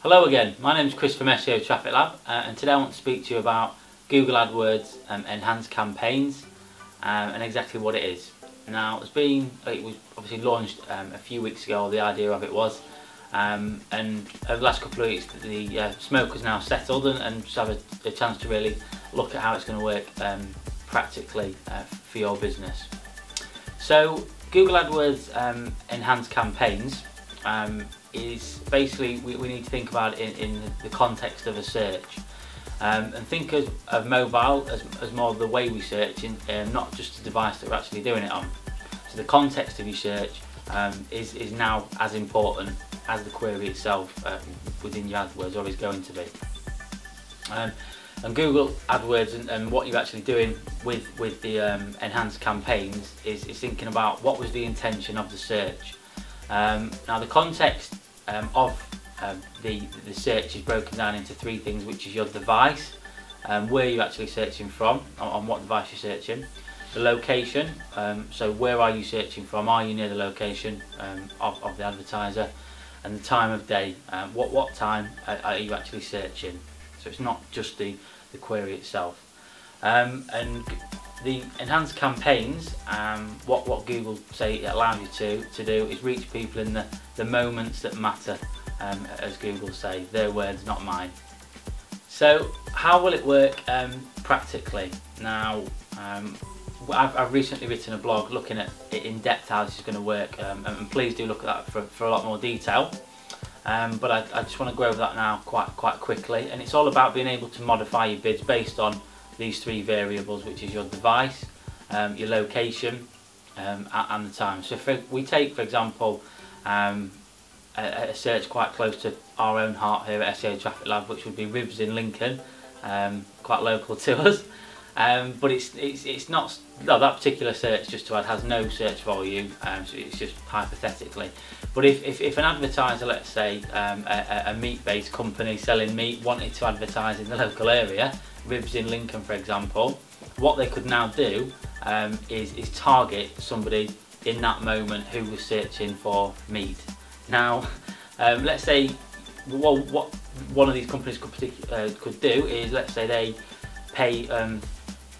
Hello again, my name is Chris from SEO Traffic Lab and today I want to speak to you about Google AdWords enhanced campaigns and exactly what it is. Now it was obviously launched a few weeks ago, the idea of it was, and over the last couple of weeks the smoke has now settled and just have a chance to really look at how it's going to work practically for your business. So Google AdWords enhanced campaigns is basically we need to think about it in the context of a search and think of mobile as more the way we search, not just the device that we're actually doing it on. So the context of your search is now as important as the query itself within your AdWords, or is going to be. And Google AdWords and what you're actually doing with the enhanced campaigns is thinking about what was the intention of the search. Now the context of the search is broken down into three things, which is your device, where you're actually searching from, on what device you're searching, the location, so where are you searching from, are you near the location of the advertiser, and the time of day, what time are you actually searching. So it's not just the query itself. And the enhanced campaigns, what Google say it allows you to do is reach people in the moments that matter, as Google say, their words, not mine. So how will it work practically? Now I've recently written a blog looking at it in depth how this is going to work, and please do look at that for a lot more detail. But I just want to go over that now quite quickly, and it's all about being able to modify your bids based on these three variables, which is your device, your location, and the time. So if we take, for example, a search quite close to our own heart here at SEO Traffic Lab, which would be ribs in Lincoln, quite local to us, but it's not, that particular search, just to add, has no search volume, so it's just hypothetically. But if an advertiser, let's say a meat-based company selling meat, wanted to advertise in the local area, ribs in Lincoln for example, what they could now do is target somebody in that moment who was searching for meat. Now let's say what one of these companies could do is, let's say they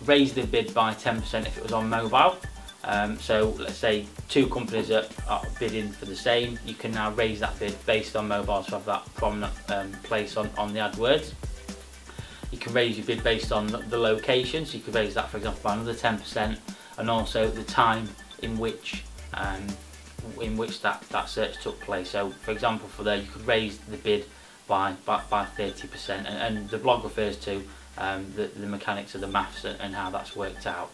raise the bid by 10% if it was on mobile. So let's say two companies are bidding for the same, you can now raise that bid based on mobile to have that prominent place on the AdWords. You can raise your bid based on the location, so you could raise that, for example, by another 10%, and also the time in which that search took place. So for example, for there you could raise the bid by 30%, and the blog refers to the mechanics of the maths and how that's worked out.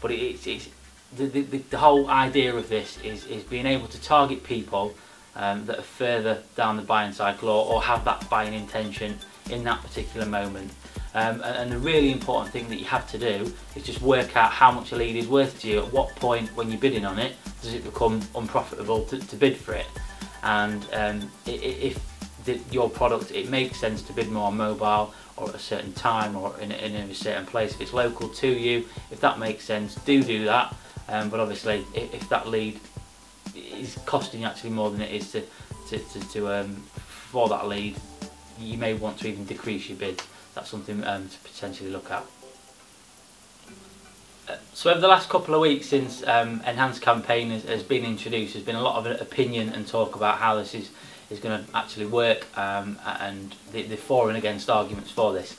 But it's the whole idea of this is being able to target people that are further down the buying cycle, or have that buying intention in that particular moment. And the really important thing that you have to do is just work out how much a lead is worth to you. At what point when you're bidding on it does it become unprofitable to bid for it, and if your product, it makes sense to bid more on mobile, or at a certain time, or in a certain place, if it's local to you, if that makes sense, do that. But obviously if that lead is costing you actually more than it is for that lead, you may want to even decrease your bid. That's something to potentially look at. So over the last couple of weeks since enhanced campaign has been introduced, there's been a lot of opinion and talk about how this is going to actually work, and the for and against arguments for this.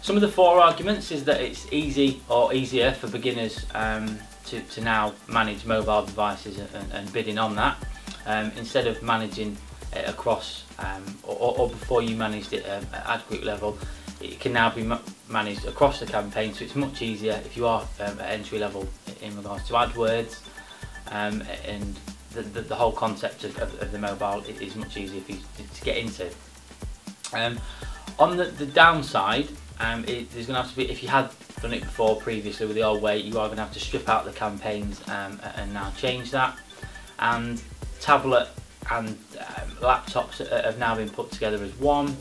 Some of the for arguments is that it's easy or easier for beginners to now manage mobile devices and bidding on that, instead of managing it across, or before you managed it at ad group level. It can now be managed across the campaign, so it's much easier if you are at entry level in regards to AdWords, and the whole concept of the mobile is much easier for you to get into. On the downside, there's going to have to be, if you had done it before previously with the old way, you are going to have to strip out the campaigns and now change that. And tablet and laptops have now been put together as one.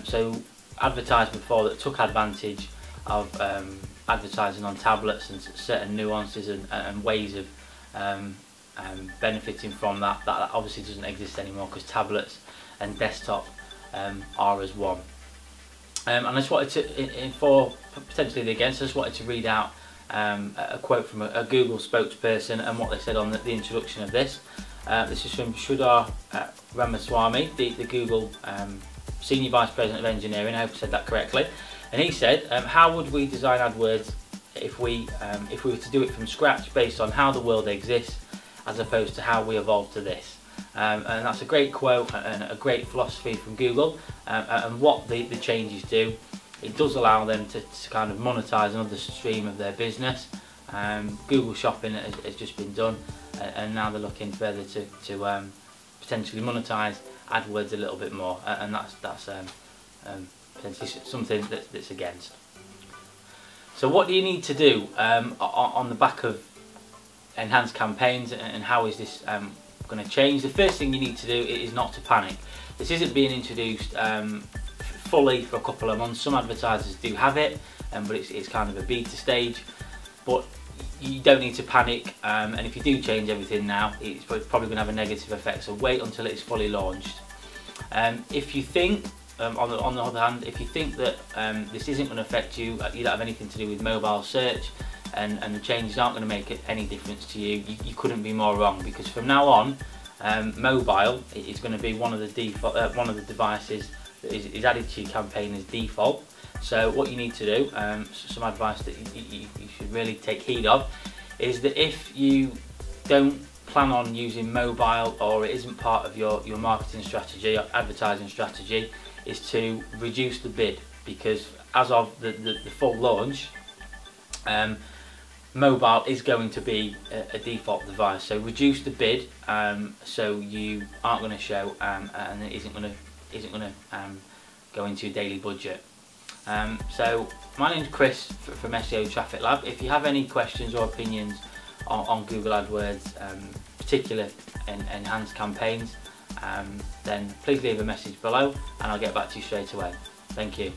So advertisers before that took advantage of advertising on tablets and certain nuances and ways of benefiting from that obviously doesn't exist anymore, because tablets and desktop are as one. And I just wanted to, for potentially the against, I just wanted to read out a quote from a Google spokesperson and what they said on the introduction of this. This is from Sridhar Ramaswamy, the Google Senior Vice President of Engineering. I hope I said that correctly. And he said, how would we design AdWords if we were to do it from scratch based on how the world exists as opposed to how we evolved to this? And that's a great quote and a great philosophy from Google, and what the changes do, it does allow them to kind of monetize another stream of their business. Google Shopping has just been done, and now they're looking further to potentially monetize AdWords a little bit more, and that's potentially something that's against. So what do you need to do on the back of enhanced campaigns, and how is this going to change? The first thing you need to do is not to panic. This isn't being introduced fully for a couple of months. Some advertisers do have it, but it's kind of a beta stage. But you don't need to panic, and if you do change everything now, it's probably going to have a negative effect, so wait until it's fully launched. If you think, on the other hand, if you think that this isn't going to affect you, you don't have anything to do with mobile search, and the changes aren't going to make any difference to you, you couldn't be more wrong, because from now on, mobile is going to be one of the devices that is added to your campaign as default. So what you need to do, some advice that you should really take heed of, is that if you don't plan on using mobile, or it isn't part of your marketing strategy or advertising strategy, is to reduce the bid, because as of the full launch, mobile is going to be a default device. So reduce the bid, so you aren't going to show, and it isn't going to go into your daily budget. So my name's Chris from SEO Traffic Lab. If you have any questions or opinions on Google AdWords, particular enhanced campaigns, then please leave a message below and I'll get back to you straight away. Thank you.